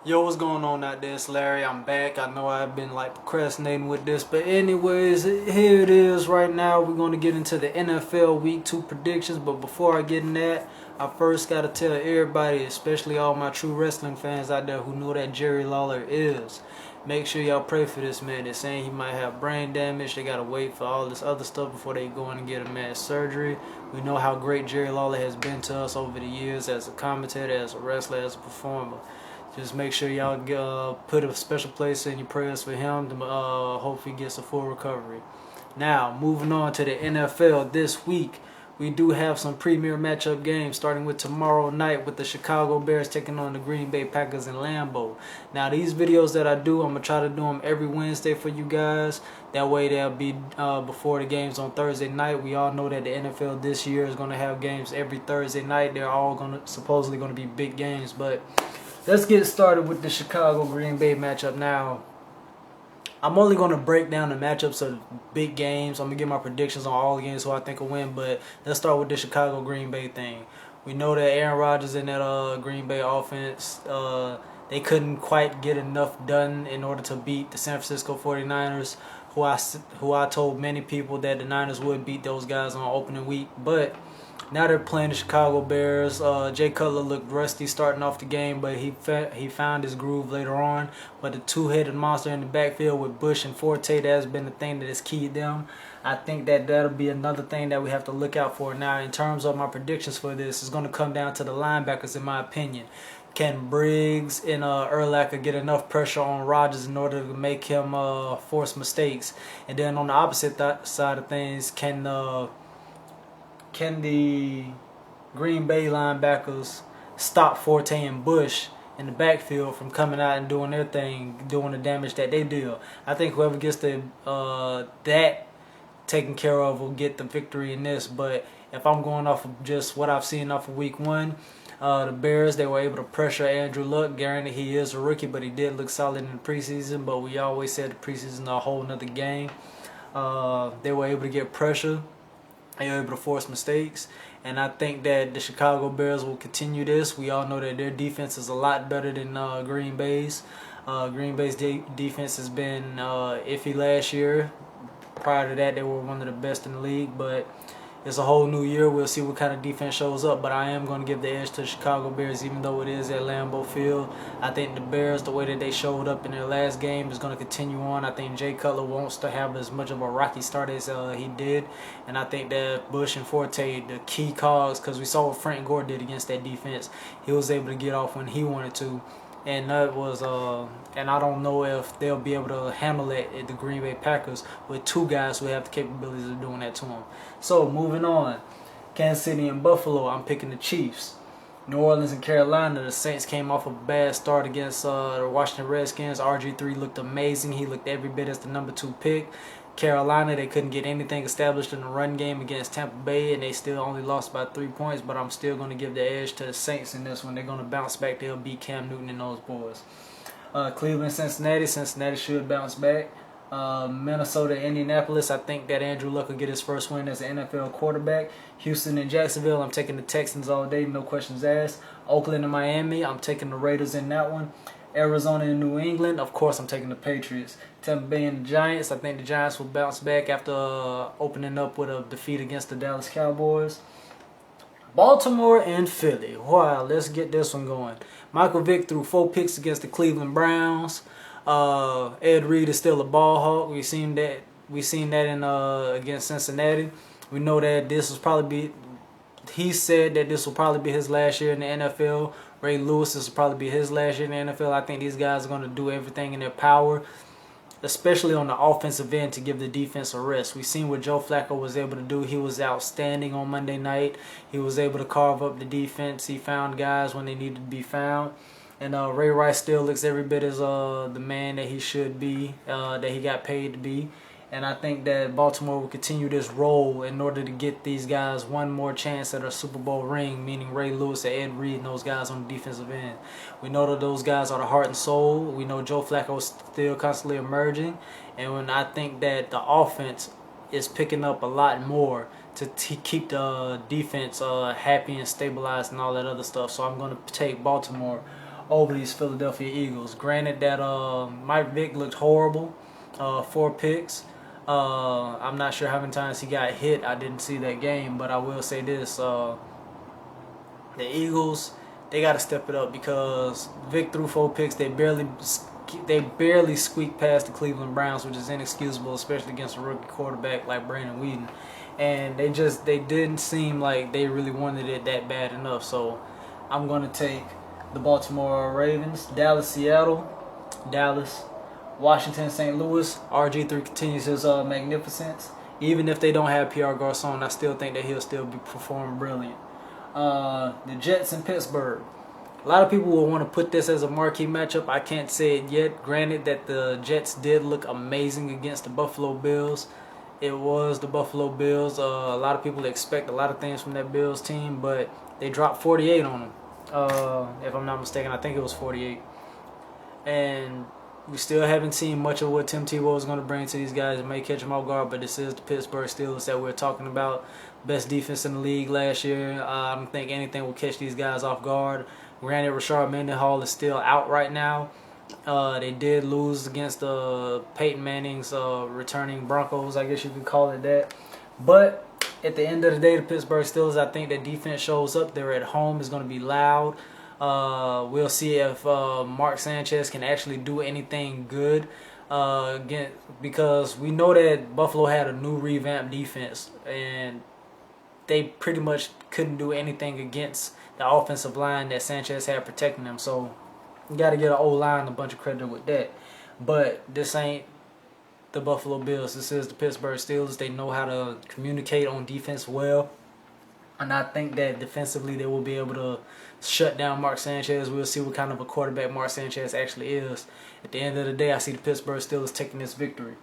Yo, what's going on out there? It's Larry. I'm back. I know I've been procrastinating with this, but anyways, here it is right now. We're going to get into the NFL Week 2 predictions, but before I get in that, I first got to tell everybody, especially all my true wrestling fans out there who know that Jerry Lawler is. Make sure y'all pray for this man. They're saying he might have brain damage. They got to wait for all this other stuff before they go in and get him at surgery. We know how great Jerry Lawler has been to us over the years as a commentator, as a wrestler, as a performer. Just make sure y'all put a special place in your prayers for him to hopefully he gets a full recovery. Now, moving on to the NFL this week, we do have some premier matchup games starting with tomorrow night with the Chicago Bears taking on the Green Bay Packers in Lambeau. Now, these videos that I do, I'm going to try to do them every Wednesday for you guys. That way they'll be before the games on Thursday night. We all know that the NFL this year is going to have games every Thursday night. They're all supposedly going to be big games, but let's get started with the Chicago-Green Bay matchup now. I'm only going to break down the matchups of big games. I'm going to give my predictions on all the games who I think will win, but let's start with the Chicago-Green Bay thing. We know that Aaron Rodgers in that Green Bay offense, they couldn't quite get enough done in order to beat the San Francisco 49ers, who I told many people that the Niners would beat those guys on opening week, but now they're playing the Chicago Bears. Jay Cutler looked rusty starting off the game, but he found his groove later on. But the two-headed monster in the backfield with Bush and Forte, that has been the thing that has keyed them. I think that that'll be another thing that we have to look out for. Now, in terms of my predictions for this, it's going to come down to the linebackers, in my opinion. Can Briggs and Urlacher get enough pressure on Rodgers in order to make him force mistakes? And then on the opposite side of things, can the Green Bay linebackers stop Forte and Bush in the backfield from coming out and doing their thing, doing the damage that they do? I think whoever gets that taken care of will get the victory in this. But if I'm going off of just what I've seen off of week 1, the Bears, they were able to pressure Andrew Luck. Granted, he is a rookie, but he did look solid in the preseason. But we always said the preseason is a whole nother game. They were able to get pressure. They were able to force mistakes, and I think that the Chicago Bears will continue this. We all know that their defense is a lot better than Green Bay's. Green Bay's defense has been iffy last year. Prior to that, they were one of the best in the league, but it's a whole new year. We'll see what kind of defense shows up, but I am going to give the edge to the Chicago Bears, even though it is at Lambeau Field. I think the Bears, the way that they showed up in their last game, is going to continue on. I think Jay Cutler wants to have as much of a rocky start as he did, and I think that Bush and Forte, the key calls, because we saw what Frank Gore did against that defense. He was able to get off when he wanted to. And that was, and I don't know if they'll be able to handle it at the Green Bay Packers with two guys who have the capabilities of doing that to them. So, moving on. Kansas City and Buffalo, I'm picking the Chiefs. New Orleans and Carolina, the Saints came off a bad start against the Washington Redskins. RG3 looked amazing. He looked every bit as the number 2 pick. Carolina, they couldn't get anything established in the run game against Tampa Bay, and they still only lost by 3 points, but I'm still going to give the edge to the Saints in this one. They're going to bounce back. They'll beat Cam Newton and those boys. Cleveland, Cincinnati. Cincinnati should bounce back. Minnesota, Indianapolis. I think that Andrew Luck will get his first win as an NFL quarterback. Houston and Jacksonville. I'm taking the Texans all day, no questions asked. Oakland and Miami. I'm taking the Raiders in that one. Arizona and New England, of course I'm taking the Patriots. Tampa Bay and the Giants, I think the Giants will bounce back after opening up with a defeat against the Dallas Cowboys. Baltimore and Philly. Wow, let's get this one going. Michael Vick threw 4 picks against the Cleveland Browns. Ed Reed is still a ball hawk. We've seen that in against Cincinnati. We know that this will probably be. He said that this will probably be his last year in the NFL. Ray Lewis, this will probably be his last year in the NFL. I think these guys are going to do everything in their power, especially on the offensive end, to give the defense a rest. We've seen what Joe Flacco was able to do. He was outstanding on Monday night. He was able to carve up the defense. He found guys when they needed to be found. And Ray Rice still looks every bit as the man that he should be, that he got paid to be. And I think that Baltimore will continue this role in order to get these guys one more chance at a Super Bowl ring, meaning Ray Lewis and Ed Reed and those guys on the defensive end. We know that those guys are the heart and soul. We know Joe Flacco is still constantly emerging. And when I think that the offense is picking up a lot more to keep the defense happy and stabilized and all that other stuff. So I'm going to take Baltimore over these Philadelphia Eagles. Granted that Mike Vick looked horrible, 4 picks. I'm not sure how many times he got hit. I didn't see that game, but I will say this: the Eagles, they got to step it up because Vick threw 4 picks. They barely squeaked past the Cleveland Browns, which is inexcusable, especially against a rookie quarterback like Brandon Weeden. And they didn't seem like they really wanted it that bad enough. So I'm going to take the Baltimore Ravens. Dallas, Seattle. Dallas. Washington, St. Louis. RG3 continues his magnificence. Even if they don't have Pierre Garçon, I still think that he'll still be performing brilliant. The Jets in Pittsburgh. A lot of people will want to put this as a marquee matchup. I can't say it yet. Granted that the Jets did look amazing against the Buffalo Bills. It was the Buffalo Bills. A lot of people expect a lot of things from that Bills team, but they dropped 48 on them. If I'm not mistaken, I think it was 48. And we still haven't seen much of what Tim Tebow is going to bring to these guys. It may catch them off guard, but this is the Pittsburgh Steelers that we're talking about. Best defense in the league last year. I don't think anything will catch these guys off guard. Granted, Rashard Mendenhall is still out right now. They did lose against Peyton Manning's returning Broncos, I guess you could call it that. But at the end of the day, the Pittsburgh Steelers, I think the defense shows up. They're at home. It's going to be loud. We'll see if Mark Sanchez can actually do anything good again, because we know that Buffalo had a new revamped defense, and they pretty much couldn't do anything against the offensive line that Sanchez had protecting them. So you got to get an O-line a bunch of credit with that. But this ain't the Buffalo Bills. This is the Pittsburgh Steelers. They know how to communicate on defense well. And I think that defensively they will be able to shut down Mark Sanchez. We'll see what kind of a quarterback Mark Sanchez actually is. At the end of the day, I see the Pittsburgh Steelers taking this victory.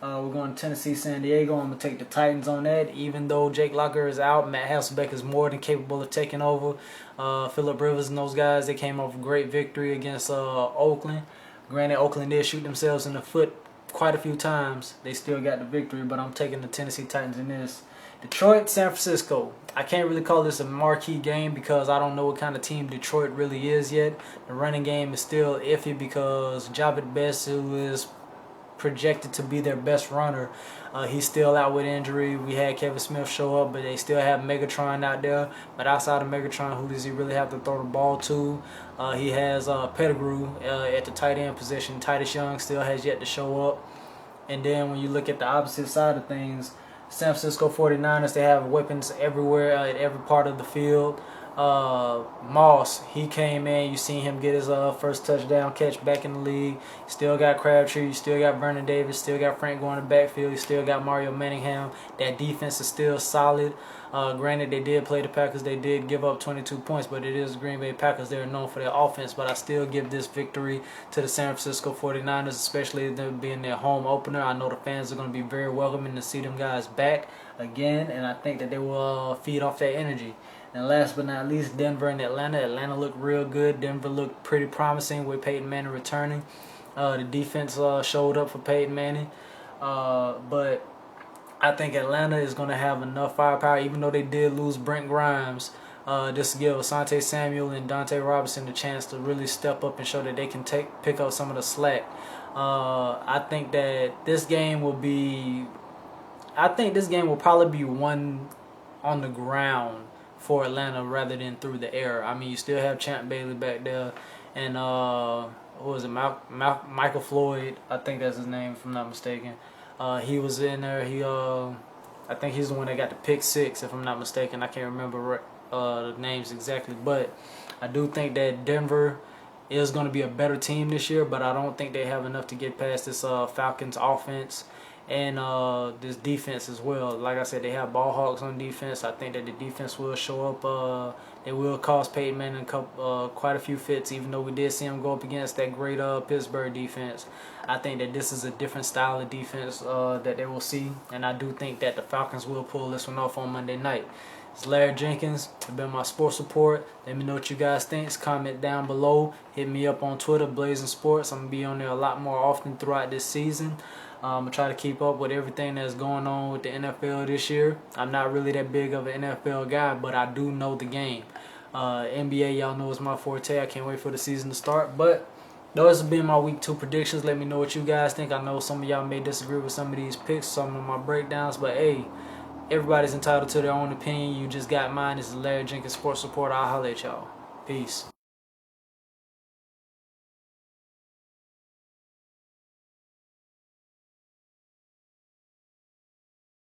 We're going to Tennessee, San Diego. I'm going to take the Titans on that. Even though Jake Locker is out, Matt Hasselbeck is more than capable of taking over. Phillip Rivers and those guys, they came off a great victory against Oakland. Granted, Oakland did shoot themselves in the foot quite a few times. They still got the victory, but I'm taking the Tennessee Titans in this. Detroit, San Francisco. I can't really call this a marquee game because I don't know what kind of team Detroit really is yet. The running game is still iffy because Javid Best, who is projected to be their best runner, he's still out with injury. We had Kevin Smith show up, but they still have Megatron out there. But outside of Megatron, who does he really have to throw the ball to? He has Pettigrew at the tight end position. Titus Young still has yet to show up. And then when you look at the opposite side of things, San Francisco 49ers, they have weapons everywhere at every part of the field. Moss, he came in. You seen him get his first touchdown catch back in the league. Still got Crabtree. You still got Vernon Davis. Still got Frank going to the backfield. You still got Mario Manningham. That defense is still solid. Granted, they did play the Packers. They did give up 22 points, but it is the Green Bay Packers. They're known for their offense, but I still give this victory to the San Francisco 49ers, especially them being their home opener. I know the fans are going to be very welcoming to see them guys back again, and I think that they will feed off that energy. And last but not least, Denver and Atlanta. Atlanta looked real good. Denver looked pretty promising with Peyton Manning returning. The defense showed up for Peyton Manning. But I think Atlanta is going to have enough firepower, even though they did lose Brent Grimes, just to give Asante Samuel and Dante Robinson the chance to really step up and show that they can pick up some of the slack. I think that this game will probably be won on the ground for Atlanta rather than through the air. I mean, you still have Champ Bailey back there, and what was it, Michael Floyd? I think that's his name, if I'm not mistaken. He was in there. I think he's the one that got the pick 6, if I'm not mistaken. I can't remember the names exactly, but I do think that Denver is going to be a better team this year, but I don't think they have enough to get past this Falcons offense and this defense as well. Like I said, they have ball hawks on defense. I think that the defense will show up. They will cost Peyton Manning quite a few fits, even though we did see him go up against that great Pittsburgh defense. I think that this is a different style of defense that they will see, and I do think that the Falcons will pull this one off on Monday night. It's Larry Jenkins. It's been my sports report. Let me know what you guys think. Comment down below. Hit me up on Twitter, Blazing Sports. I'm going to be on there a lot more often throughout this season. I'm going to try to keep up with everything that's going on with the NFL this year. I'm not really that big of an NFL guy, but I do know the game. NBA, y'all know, is my forte. I can't wait for the season to start. But those have been my week 2 predictions. Let me know what you guys think. I know some of y'all may disagree with some of these picks, some of my breakdowns, but hey, everybody's entitled to their own opinion. You just got mine. This is Larry Jenkins, Sports Support. I'll holler at y'all. Peace.